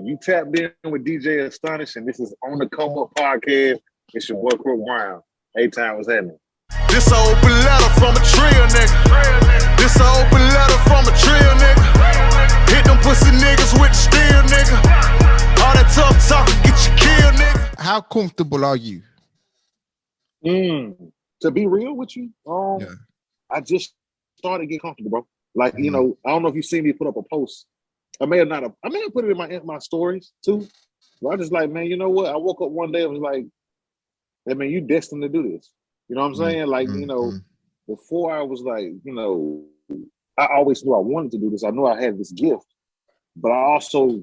You tapped in with DJ Astonish, and this is On the Come Up podcast. It's your boy Crook Brown. A-Time, what's happening? This an open letter from a trio nigga. This an open letter from a trio nigga. Hit them pussy niggas with the steel nigga. All that tough talk get you killed nigga. How comfortable are you? To be real with you, I just started to get comfortable, bro. Like, you know, I don't know if you see me put up a post. I may have put it in my stories too. But I just like, man, you know what? I woke up one day and was like, hey, man, you destined to do this. You know what I'm saying? Like, you know, before I was like, you know, I always knew I wanted to do this. I knew I had this gift. But I also,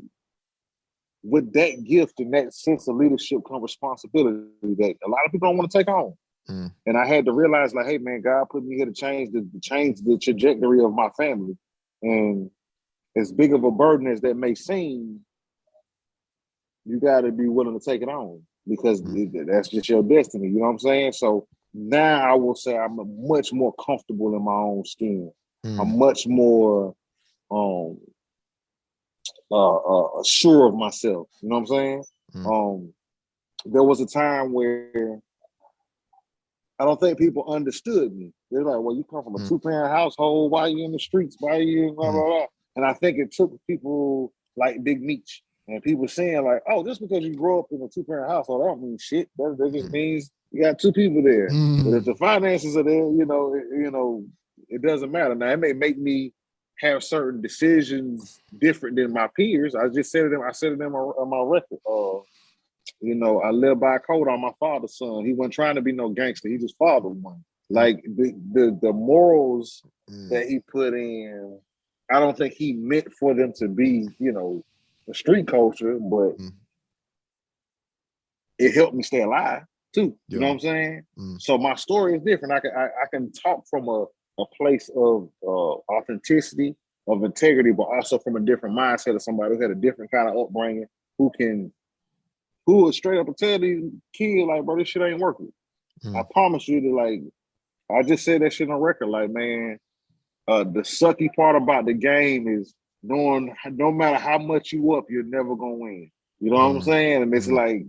with that gift and that sense of leadership come responsibility that a lot of people don't want to take on. And I had to realize, like, hey, man, God put me here to change the trajectory of my family. And as big of a burden as that may seem, you got to be willing to take it on because that's just your destiny. You know what I'm saying? So now I will say I'm much more comfortable in my own skin. I'm much more sure of myself. You know what I'm saying? There was a time where I don't think people understood me. They're like, well, you come from a two-parent household. Why are you in the streets? Why are you blah, blah, blah? And I think it took people like Big Meech and people saying like, oh, just because you grow up in a two-parent household, that don't mean shit. That just means you got two people there. But if the finances are there, you know, it doesn't matter. Now, it may make me have certain decisions different than my peers. I just said it on my record. You know, I live by a code on my father's son. He wasn't trying to be no gangster. He just fathered one. Like the morals that he put in, I don't think he meant for them to be, you know, a street culture, but it helped me stay alive too. You know what I'm saying? So my story is different. I can talk from a place of authenticity, of integrity, but also from a different mindset of somebody who had a different kind of upbringing, who would straight up tell these kids, like, bro, this shit ain't working. I promise you that, like, I just said that shit on record, like, man, the sucky part about the game is knowing no matter how much you up, you're never gonna win. You know what I'm saying? And it's like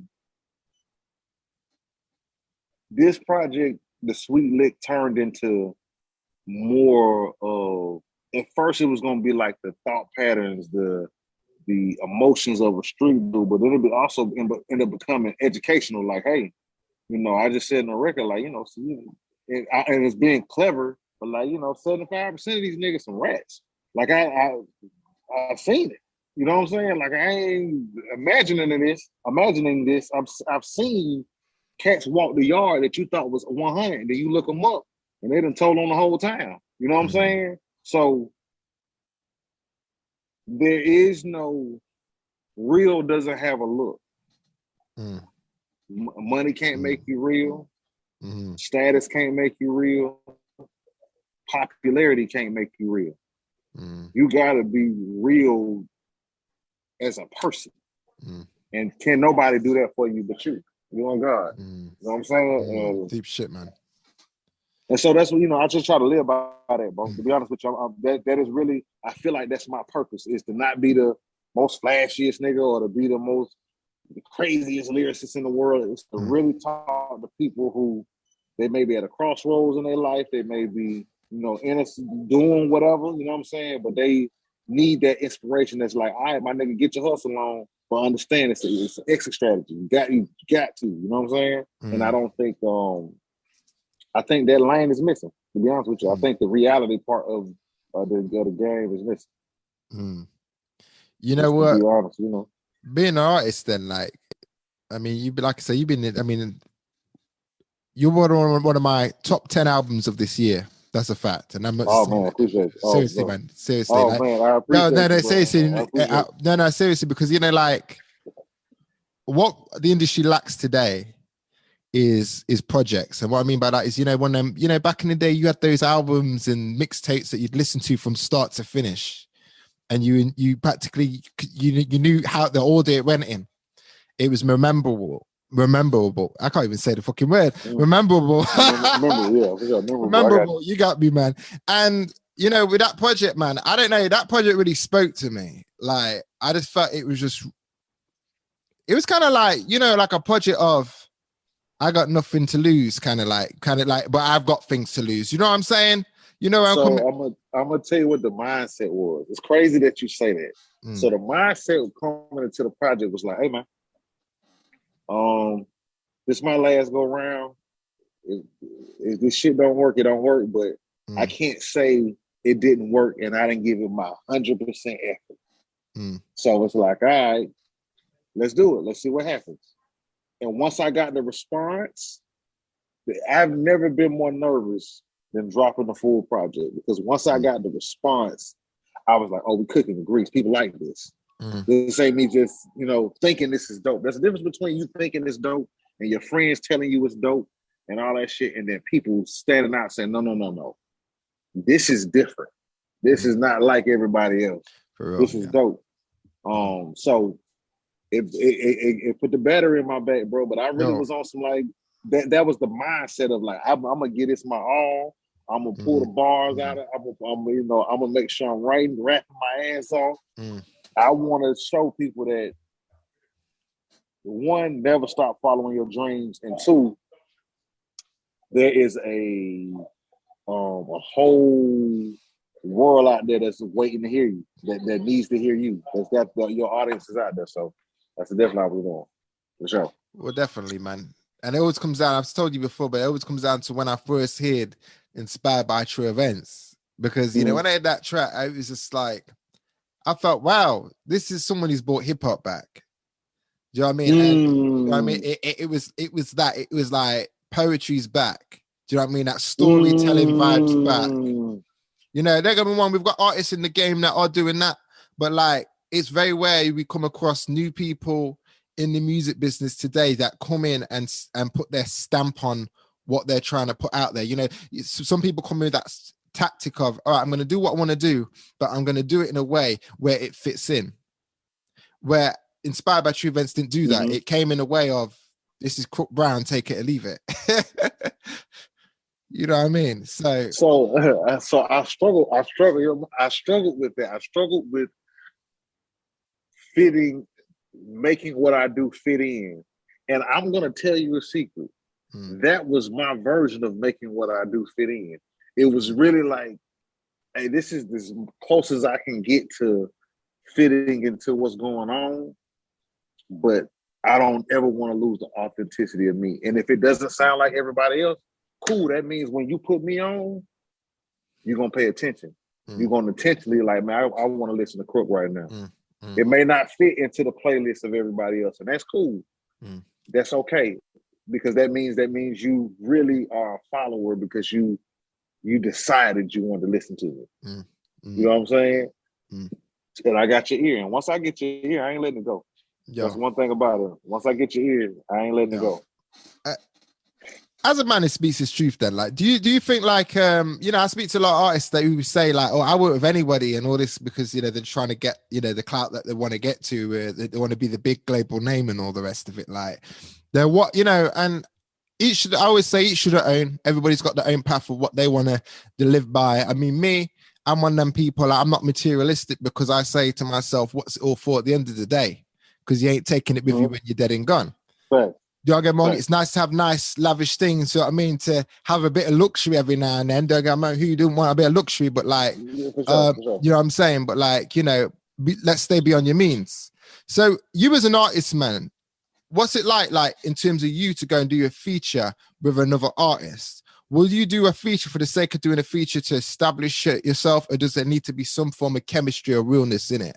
this project, the Sweet Lick, turned into more of, at first it was gonna be like the thought patterns, the emotions of a street dude, but it'll be also end up becoming educational. Like, hey, you know, I just said in the record, like, you know, so and it's being clever, but like, you know, 75% of these niggas some rats. Like I've seen it. You know what I'm saying? Like, I ain't imagining this. I've seen cats walk the yard that you thought was 100, and then you look them up, and they done told on the whole town. You know what I'm saying? So there is no real doesn't have a look. Money can't make you real. Status can't make you real. Popularity can't make you real. You gotta be real as a person. And can nobody do that for you but you? You and God. You know what I'm saying? Deep shit, man. And so that's what, you know, I just try to live by that, bro. To be honest with you, that is really, I feel like that's my purpose, is to not be the most flashiest nigga or to be the craziest lyricist in the world. It's to really talk to people who, they may be at a crossroads in their life. They may be, you know, innocent, doing whatever, you know what I'm saying? But they need that inspiration that's like, all right, my nigga, get your hustle on, but understand it's an exit strategy. You got to, you know what I'm saying? And I don't think, I think that lane is missing, to be honest with you. I think the reality part of the game is missing. You know what? To be honest, you know. Being an artist then, like, I mean, like I say, you've been, I mean, you're one of my top 10 albums of this year. That's a fact. And I'm not man, I appreciate it. Seriously, man. Seriously. Oh, like, man, I appreciate it. No, seriously. No, seriously, because, you know, like, what the industry lacks today is projects. And what I mean by that is, you know, when them, you know, back in the day, you had those albums and mixtapes that you'd listen to from start to finish. And you practically, you knew how the order it went in. It was memorable. I can't even say the fucking word. Memorable. Memorable. You got me, man. And you know, with that project, man, I don't know, that project really spoke to me. Like, I just felt it was just it was kind of like, you know, like a project of I got nothing to lose, kind of like, but I've got things to lose. You know what I'm saying? You know, I'm gonna tell you what the mindset was. It's crazy that you say that. So the mindset coming into the project was like, hey man, this is my last go round. If this shit don't work, it don't work. But I can't say it didn't work and I didn't give it my 100% effort. So it's like, all right, let's do it. Let's see what happens. And once I got the response, I've never been more nervous than dropping the full project, because once I got the response, I was like, oh, we cooking the grease. People like this. This ain't me just, you know, thinking this is dope. There's a difference between you thinking it's dope and your friends telling you it's dope and all that shit, and then people standing out saying, no. This is different. This is not like everybody else. For real, this is dope. So it put the battery in my back, bro. But I really was on some like that was the mindset of like, I'm gonna get this my all. I'm gonna pull the bars out of. I'm gonna make sure I'm rapping my ass off. I want to show people that, one, never stop following your dreams, and two, there is a whole world out there that's waiting to hear you, that needs to hear you. Your audience is out there, so that's definitely how we're going, for sure. Well, definitely, man. And it always comes down, I've told you before, but it always comes down to when I first heard Inspired by True Events. Because, you know, when I heard that track, I was just like, I felt, wow, this is someone who's brought hip hop back. Do you know what I mean? And, you know what I mean? It was like poetry's back. Do you know what I mean? That storytelling vibes back. You know, they're gonna be one. We've got artists in the game that are doing that, but like, it's very rare we come across new people in the music business today that come in and put their stamp on what they're trying to put out there. You know, some people come in with that tactic of, all right, I'm going to do what I want to do, but I'm going to do it in a way where it fits in. Where Inspired by True Events didn't do that. It came in a way of, this is Crook Brown, take it or leave it. You know what I mean? So I struggled with that. I struggled with making what I do fit in. And I'm going to tell you a secret. That was my version of making what I do fit in. It was really like, hey, this is as close as I can get to fitting into what's going on, but I don't ever want to lose the authenticity of me. And if it doesn't sound like everybody else, cool. That means when you put me on, you're going to pay attention. You're going to intentionally like, man, I want to listen to Crook right now. It may not fit into the playlist of everybody else, and that's cool. That's okay, because that means you really are a follower because you decided you wanted to listen to it. You know what I'm saying? And I got your ear, and once I get your ear, I ain't letting it go. That's one thing about it. Once I get your ear, I ain't letting it go. As a man who speaks his truth, then, like, do you think, like, you know, I speak to a lot of artists that who say like, oh, I work with anybody and all this because, you know, they're trying to get, you know, the clout that they want to get to, they want to be the big global name and all the rest of it. Like, they're what, you know, and I always say each should their own. Everybody's got their own path of what they want to live by. I mean, I'm one of them people, like, I'm not materialistic because I say to myself, what's it all for at the end of the day? Because you ain't taking it with you when you're dead and gone. Right. Don't get me wrong, it's nice to have nice, lavish things. So I mean, to have a bit of luxury every now and then. Don't get me wrong, who don't want a bit of luxury, but like, for sure. You know what I'm saying? But like, you know, let's stay beyond your means. So you as an artist, man, what's it like in terms of you to go and do a feature with another artist? Will you do a feature for the sake of doing a feature to establish it yourself, or does there need to be some form of chemistry or realness in it?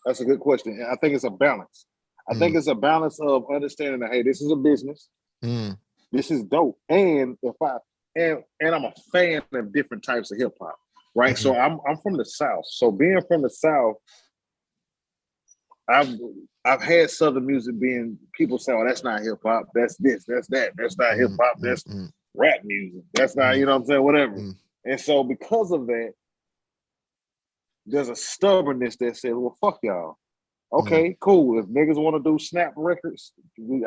That's a good question. I think it's a balance. I think it's a balance of understanding that, hey, this is a business. This is dope. And I'm a fan of different types of hip hop, right? So I'm from the South. So being from the South, I've had Southern music being, people say, oh, that's not hip hop. That's this, that's that. That's not hip hop. That's rap music. That's not, you know what I'm saying? Whatever. And so because of that, there's a stubbornness that says, well, fuck y'all. Okay, cool. If niggas want to do snap records,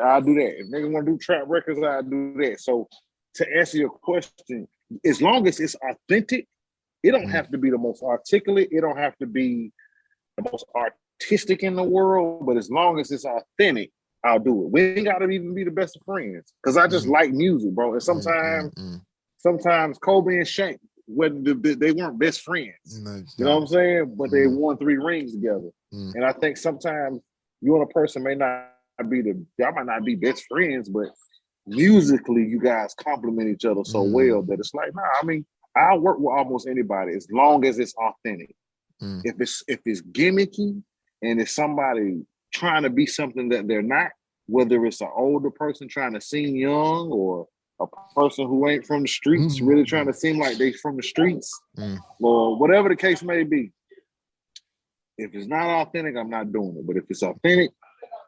I'll do that. If niggas want to do trap records, I'll do that. So to answer your question, as long as it's authentic, it don't have to be the most articulate. It don't have to be the most artistic in the world, but as long as it's authentic, I'll do it. We ain't gotta even be the best of friends. Cause I just like music, bro. And sometimes Kobe and Shaq they weren't best friends. You know what I'm saying? But they won 3 rings together. And I think sometimes you and a person may not y'all might not be best friends, but musically you guys complement each other so well that it's like, nah, I mean, I'll work with almost anybody as long as it's authentic. If it's gimmicky and it's somebody trying to be something that they're not, whether it's an older person trying to seem young or a person who ain't from the streets really trying to seem like they from the streets, or whatever the case may be. If it's not authentic, I'm not doing it. But if it's authentic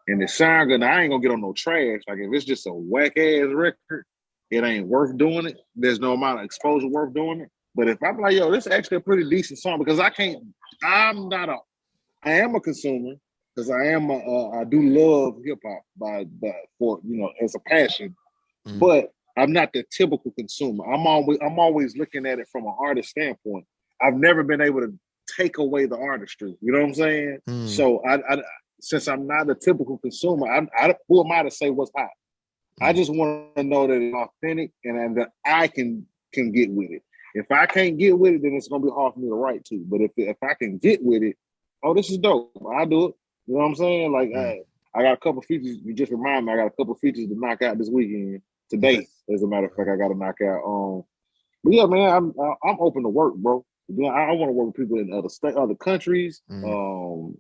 and it sounds good, I ain't gonna get on no trash. Like if it's just a whack ass record, it ain't worth doing it. There's no amount of exposure worth doing it. But if I'm like, yo, this is actually a pretty decent song, because I am a consumer, because I do love hip hop for as a passion, but I'm not the typical consumer. I'm always looking at it from an artist standpoint. I've never been able to take away the artistry. You know what I'm saying? So I since I'm not a typical consumer, who am I to say what's hot? I just want to know that it's authentic and that I can get with it. If I can't get with it, then it's gonna be hard for me to write to. But if I can get with it, oh, this is dope, I'll do it. You know what I'm saying? Like, I got a couple features. You just remind me, I got a couple features to knock out this weekend. Today, as a matter of fact, I got to knock out. But yeah, man, I'm open to work, bro. I want to work with people in other countries. I'm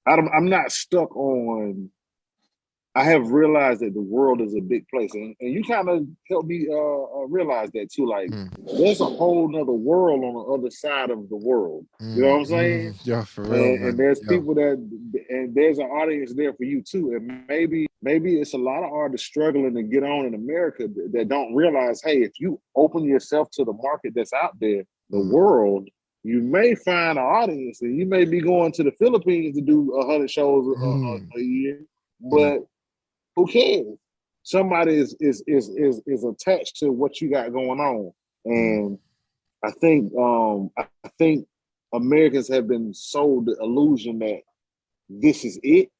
not stuck on. I have realized that the world is a big place, and you kind of helped me realize that too. Like, there's a whole nother world on the other side of the world. You know what I'm saying? Yeah, for real. And there's people and there's an audience there for you too. And maybe it's a lot of artists struggling to get on in America that don't realize, hey, if you open yourself to the market that's out there, the world, you may find an audience, and you may be going to the Philippines to do 100 shows a year, but who cares? Somebody is attached to what you got going on, and I think Americans have been sold the illusion that this is it.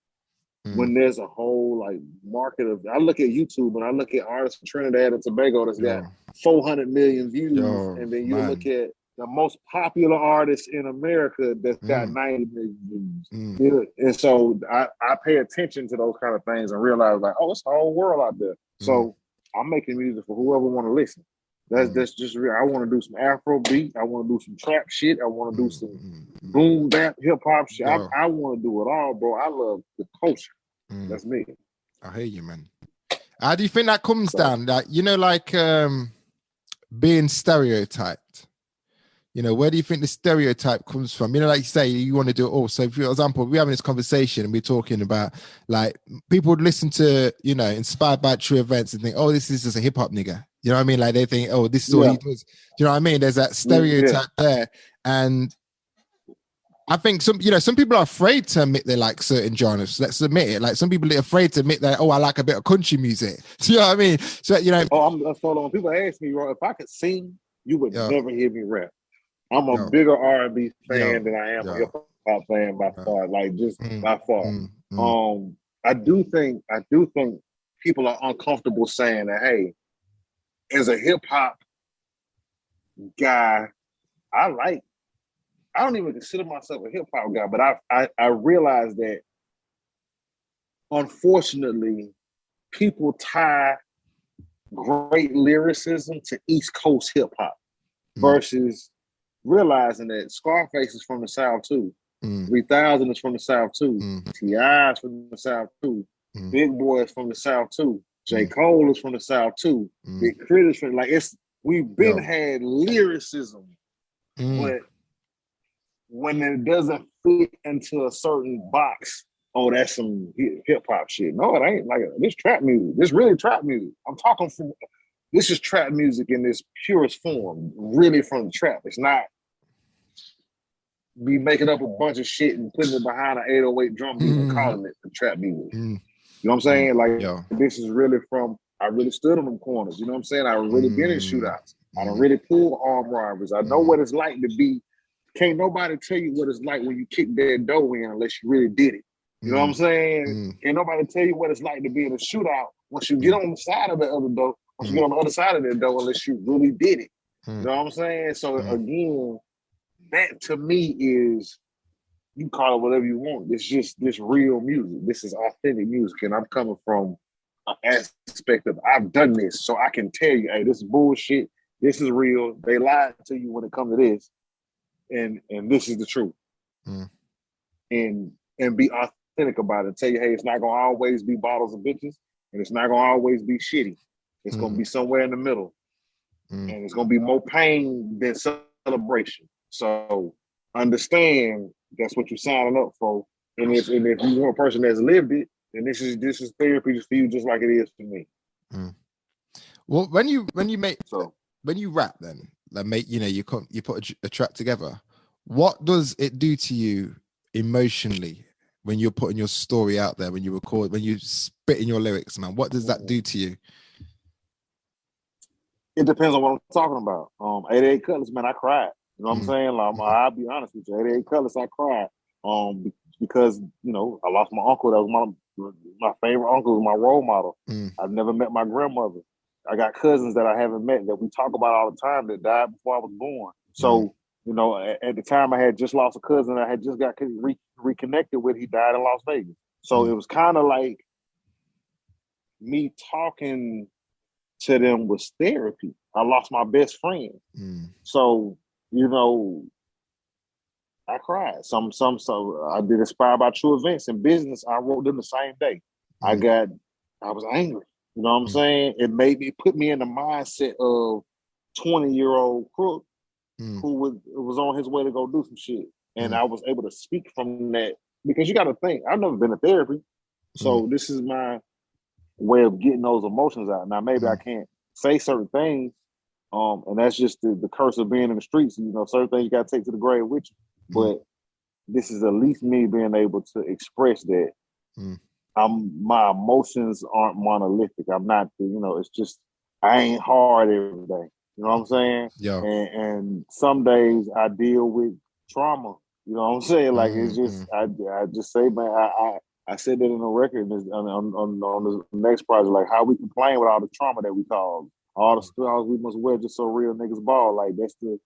When there's a whole like market of, I look at YouTube and I look at artists from Trinidad and Tobago that's got 400 million views, and then you look at the most popular artist in America that's got 90 million views. And so I pay attention to those kind of things and realize like, oh, it's a whole world out there. So I'm making music for whoever want to listen. That's just real. I want to do some Afro beat. I want to do some trap shit. I want to do some boom bap hip hop shit. I want to do it all, bro. I love the culture. That's me. I hear you, man. How do you think that comes down? Like, like being stereotyped. Where do you think the stereotype comes from? Like you say, you want to do it all. So, for example, we're having this conversation and we're talking about like people would listen to, inspired by true events and think, oh, this is just a hip hop nigga. You know what I mean? Like they think, oh, this is what he does. Do you know what I mean? There's that stereotype there. And I think some people are afraid to admit they like certain genres. Let's admit it. Like some people are afraid to admit that, oh, I like a bit of country music. Do you know what I mean? So, I'm following. People ask me, bro, if I could sing, you would never hear me rap. I'm a bigger R&B fan than I am a hip hop fan by far. Like just by far. I do think people are uncomfortable saying that, hey, as a hip hop guy, I don't even consider myself a hip hop guy, but I realize that unfortunately people tie great lyricism to East Coast hip hop versus realizing that Scarface is from the South too. 3000 is from the South too. T.I. is from the South too. Big Boy is from the South too. J. Cole is from the South too. Big Crit is from, we've been had lyricism, but when it doesn't fit into a certain box, oh, that's some hip hop shit. No, it ain't. Like this trap music. This really trap music. I'm talking from. This is trap music in its purest form, really from the trap. It's not be making up a bunch of shit and putting it behind an 808 drum beat and calling it the trap music. You know what I'm saying? Like this is really from, I really stood on them corners. You know what I'm saying? I really been in shootouts. I done really pulled armed robberies. I know what it's like to be can't nobody tell you what it's like when you kick that door in unless you really did it. You know what I'm saying? Can't nobody tell you what it's like to be in a shootout once you get on the side of the other door, once you get on the other side of that door unless you really did it. You know what I'm saying? So again, that to me is, you call it whatever you want. It's just this real music. This is authentic music. And I'm coming from an aspect of I've done this. So I can tell you, hey, this is bullshit. This is real. They lied to you when it comes to this. And this is the truth. And be authentic about it. Tell you, hey, it's not gonna always be bottles of bitches, and it's not gonna always be shitty. It's gonna be somewhere in the middle. And it's gonna be more pain than celebration. So understand that's what you're signing up for. And if you want a person that's lived it, then this is therapy for you, just like it is for me. Well, when you rap, then like you put a track together. What does it do to you emotionally when you're putting your story out there? When you record, when you spit in your lyrics, man, what does that do to you? It depends on what I'm talking about. 88 Cutlass, man, I cried. You know what I'm saying? Like, I'll be honest with you. 88 Cutlass, I cried. Because I lost my uncle. That was my favorite uncle, was my role model. I've never met my grandmother. I got cousins that I haven't met that we talk about all the time that died before I was born. So, at the time I had just lost a cousin I had just got reconnected with. He died in Las Vegas. So it was kind of like me talking to them was therapy. I lost my best friend. So, I cried. So I did Inspired by True Events in business. I wrote them the same day. I was angry. You know what I'm saying? It put me in the mindset of 20-year-old Crook who was on his way to go do some shit. And I was able to speak from that, because you got to think, I've never been to therapy. So this is my way of getting those emotions out. Now, maybe I can't say certain things, and that's just the curse of being in the streets. Certain things you got to take to the grave with you. But this is at least me being able to express that. My emotions aren't monolithic. I'm not, it's just, I ain't hard every day. You know what I'm saying? Yeah. And some days I deal with trauma. You know what I'm saying? Like, it's just, I just say, man, I said that in the record on the next project, like how we complain with all the trauma that we cause, all the scars we must wear just so real niggas ball. Like, that's the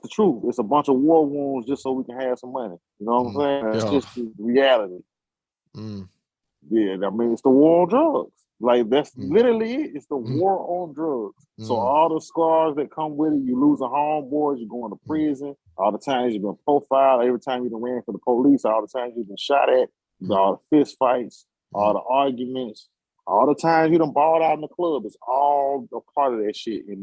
truth. It's a bunch of war wounds just so we can have some money. You know what I'm saying? It's just the reality. Yeah, I mean, it's the war on drugs. Like, that's literally it. It's the war on drugs. So all the scars that come with it, you losing homeboys, you're going to prison, all the times you've been profiled, every time you've been ran for the police, all the times you've been shot at, all the fist fights, all the arguments, all the times you done balled out in the club. It's all a part of that shit. And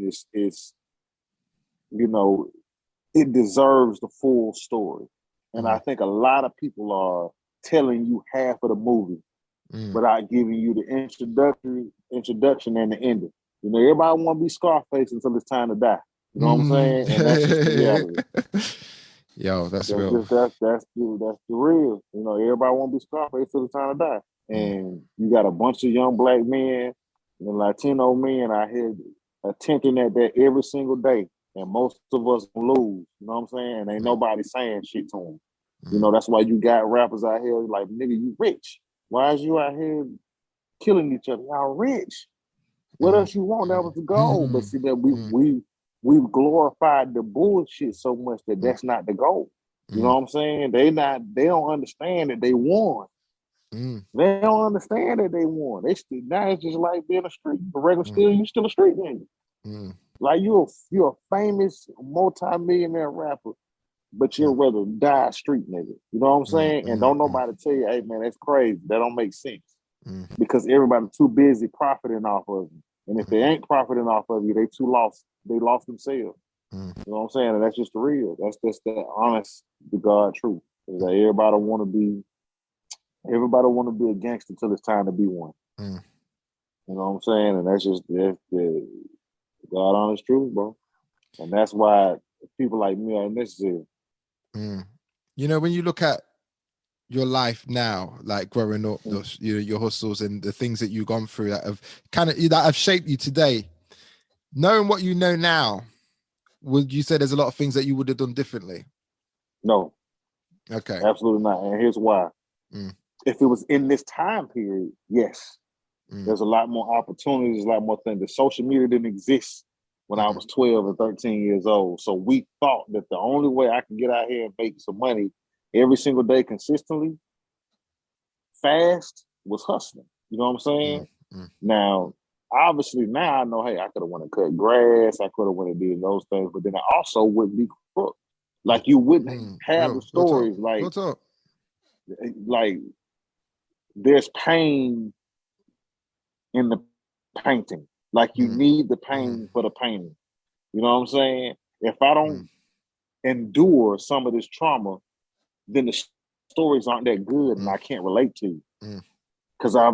it deserves the full story. And I think a lot of people are telling you half of the movie without giving you the introduction and the ending. Everybody want to be Scarface until it's time to die. You know what I'm saying? And that's just the reality. Yo, that's real. That's the real. Everybody want to be Scarface until it's time to die. And you got a bunch of young black men and Latino men out here attempting at that every single day. And most of us lose. You know what I'm saying? And ain't nobody saying shit to them. That's why you got rappers out here like, nigga, you rich. Why is you out here killing each other? Y'all rich. What else you want? That was the goal. But see that we've glorified the bullshit so much that that's not the goal. You know what I'm saying? They don't understand that they won. They don't understand that they won. Now it's just like being a street. A regular you still a street nigga. Like you're a famous multi-millionaire rapper, but you'd rather die a street nigga. You know what I'm saying? And don't nobody tell you, hey man, that's crazy. That don't make sense. Because everybody's too busy profiting off of you. And if they ain't profiting off of you, they lost themselves. You know what I'm saying? And that's just the real. That's just the honest to God truth. Is that everybody wanna be a gangster till it's time to be one. You know what I'm saying? And that's the God honest truth, bro. And that's why people like me are necessary. When you look at your life now, like growing up, your hustles and the things that you've gone through that have shaped you today, knowing what you know now, would you say there's a lot of things that you would have done differently? No, Okay. absolutely not. And here's why. If it was in this time period, yes. There's a lot more opportunities, a lot more things. The social media didn't exist when I was 12 or 13 years old. So we thought that the only way I could get out here and make some money every single day consistently, fast, was hustling. You know what I'm saying? Now, obviously, now I know, hey, I could have went and cut grass. I could have went and did those things. But then I also wouldn't be crook. Like, you wouldn't have the stories. Like, there's pain in the painting. Like, you need the pain for the painting. You know what I'm saying? If I don't endure some of this trauma, then the stories aren't that good and I can't relate to you. Because I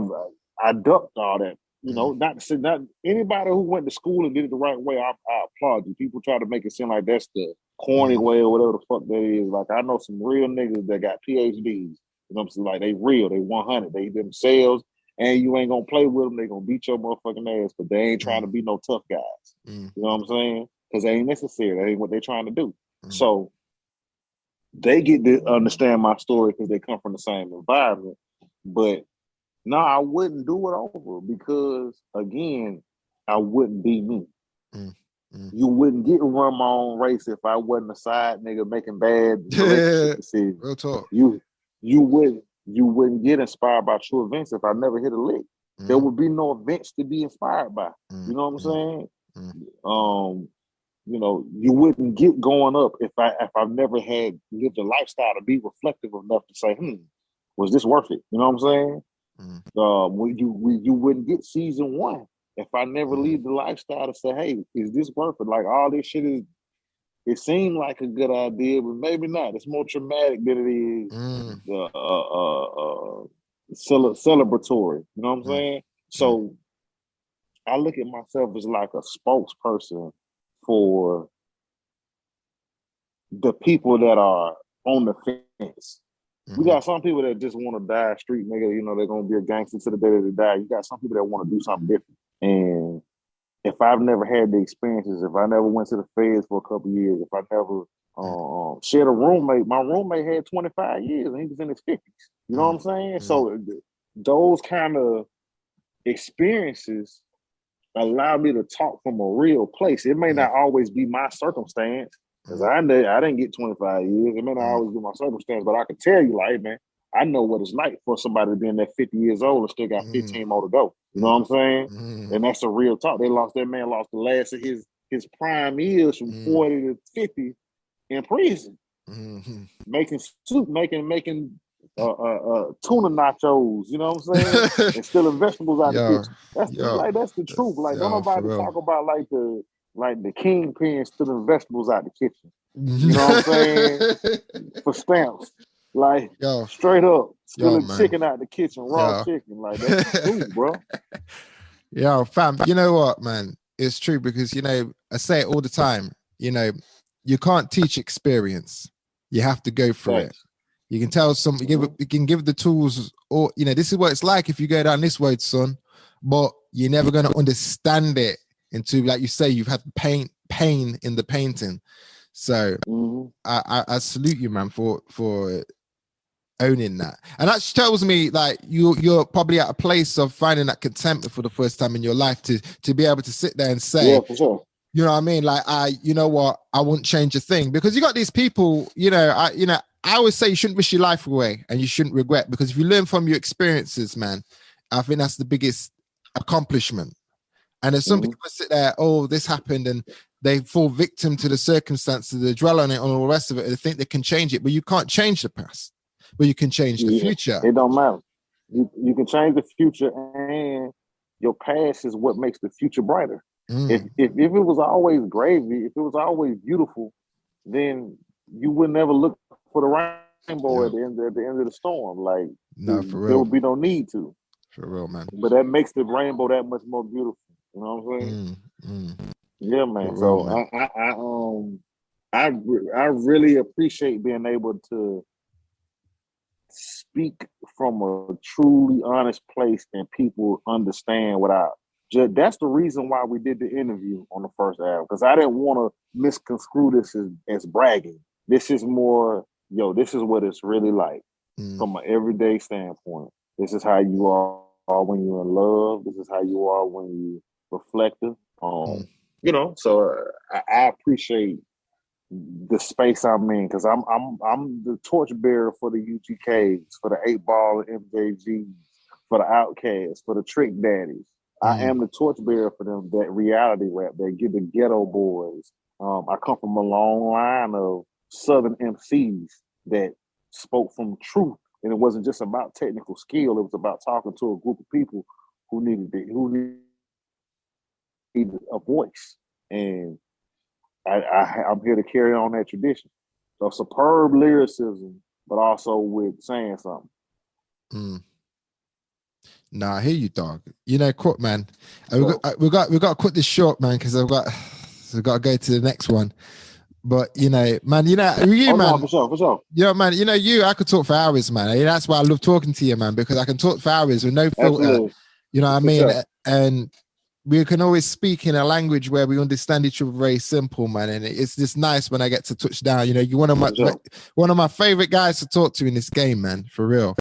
ducked all that. You know, not to say that anybody who went to school and did it the right way, I applaud you. People try to make it seem like that's the corny way or whatever the fuck that is. Like, I know some real niggas that got PhDs. You know what I'm saying? Like, they real, they 100, they themselves. And you ain't gonna play with them. They gonna beat your motherfucking ass, but they ain't trying to be no tough guys. You know what I'm saying? Because they ain't necessary. That ain't what they trying to do. So they get to understand my story because they come from the same environment. But no, I wouldn't do it over because, again, I wouldn't be me. You wouldn't get to run my own race if I wasn't a side nigga making bad relationship decisions. Real talk. You wouldn't get inspired by true events if I never hit a lick. There would be no events to be inspired by. You know what I'm saying? You know, you wouldn't get going up if I've never had lived a lifestyle to be reflective enough to say, was this worth it? You know what I'm saying? You wouldn't get season 1 if I never leave the lifestyle to say, hey, is this worth it? Like, all this shit is, it seemed like a good idea, but maybe not. It's more traumatic than it is celebratory. You know what I'm saying? So I look at myself as like a spokesperson for the people that are on the fence. We got some people that just want to die street nigga. You know, they're going to be a gangster to the day that they die. You got some people that want to do something different. And if I've never had the experiences, if I never went to the feds for a couple of years, if I never shared a roommate, my roommate had 25 years and he was in his 50s. You know what I'm saying? So those kind of experiences allow me to talk from a real place. It may not always be my circumstance, because I didn't get 25 years. It may not always be my circumstance, but I can tell you, like, hey, man, I know what it's like for somebody to be in that 50 years old and still got 15 more to go. You know what I'm saying? And that's a real talk. That man lost the last of his prime years from 40 to 50 in prison. Making soup, making tuna nachos, you know what I'm saying? And stealing vegetables out the kitchen. That's the truth. Like, don't nobody talk about like the kingpin stealing vegetables out the kitchen. You know what I'm saying? For stamps. Like, straight up, stealing chicken out the kitchen, raw chicken. Like, that's the truth, bro. Yo, fam, you know what, man? It's true because, you know, I say it all the time, you know, you can't teach experience. You have to go through it. You can tell you can give the tools, or, you know, this is what it's like if you go down this road, son, but you're never going to understand it until, like you say, you've had pain in the painting. So I salute you, man, for owning that. And that tells me, like, you're probably at a place of finding that contentment for the first time in your life to be able to sit there and say, for sure. You know what I mean? Like, you know what? I wouldn't change a thing, because you got these people, I always say you shouldn't wish your life away and you shouldn't regret, because if you learn from your experiences, man, I think that's the biggest accomplishment. And there's some people sit there, oh, this happened, and they fall victim to the circumstances, they dwell on it, and all the rest of it, and they think they can change it, but you can't change the past, but you can change the future. It don't matter. You can change the future, and your past is what makes the future brighter. If it was always gravy, if it was always beautiful, then you would never look for the rainbow at the end of the storm. Like, for real, there would be no need to. For real, man. But that makes the rainbow that much more beautiful. You know what I'm saying? Yeah, man. So real, man. I really appreciate being able to speak from a truly honest place and people understand what that's the reason why we did the interview on the first album, because I didn't want to misconstrue this as bragging. This is more yo, this is what it's really like from an everyday standpoint. This is how you are when you're in love. This is how you are when you reflective. You know, so I appreciate the space I'm in because I'm the torchbearer for the UGKs, for the 8-Ball and MJGs, for the Outcasts, for the Trick Daddies. I am the torchbearer for them, that reality rap, that get the ghetto boys. I come from a long line of Southern MCs that spoke from truth, and it wasn't just about technical skill. It was about talking to a group of people who needed a voice, and I'm here to carry on that tradition. So superb lyricism, but also with saying something. Nah, I hear you, dog. You know, Crook, man. We got to cut this short, man, because we've got to go to the next one. But you know, man, you know, man. No, for sure. You know, man, I could talk for hours, man. That's why I love talking to you, man, because I can talk for hours with no filter. Absolutely. You know what I mean? Sure. And we can always speak in a language where we understand each other very simple, man. And it's just nice when I get to touch down. You know, you're one of my favorite guys to talk to in this game, man, for real.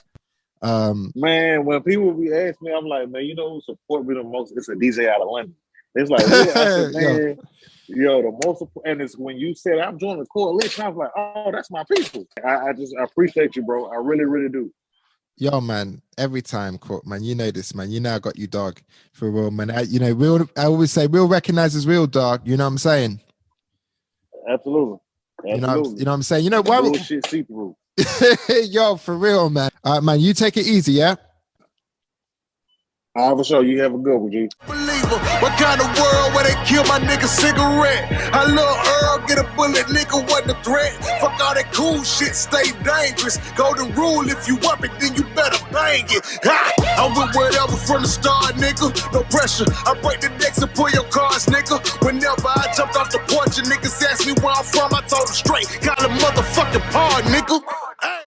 Man, when people be asking me, I'm like, man, you know who support me the most? It's a DJ out of London. It's like, I said, man, yo, the most, and it's when you said I'm joining the coalition, I was like, oh, that's my people. I appreciate you, bro. I really, really do. Yo, man, every time, Crook, man, you know this, man. You know I got you, dog, for real, man. I always say, real recognizes real, dog. You know what I'm saying? Absolutely. You know what I'm saying? You know why? Bullshit see-through. Yo, for real, man. All right, man, you take it easy, yeah? All right, for sure. You have a good one, G. Believer, what kind of world where they kill my nigga cigarette? I love Earl, get a bullet, nigga, what the threat? Fuck all that cool shit, stay dangerous. Golden rule, if you up it, then you better bang it. Ha! I'm with whatever from the start, nigga. No pressure, I break the decks and pull your cards, nigga. Whenever I jumped off the porch and niggas asked me where I'm from, I told them straight, got a motherfucking part, nigga.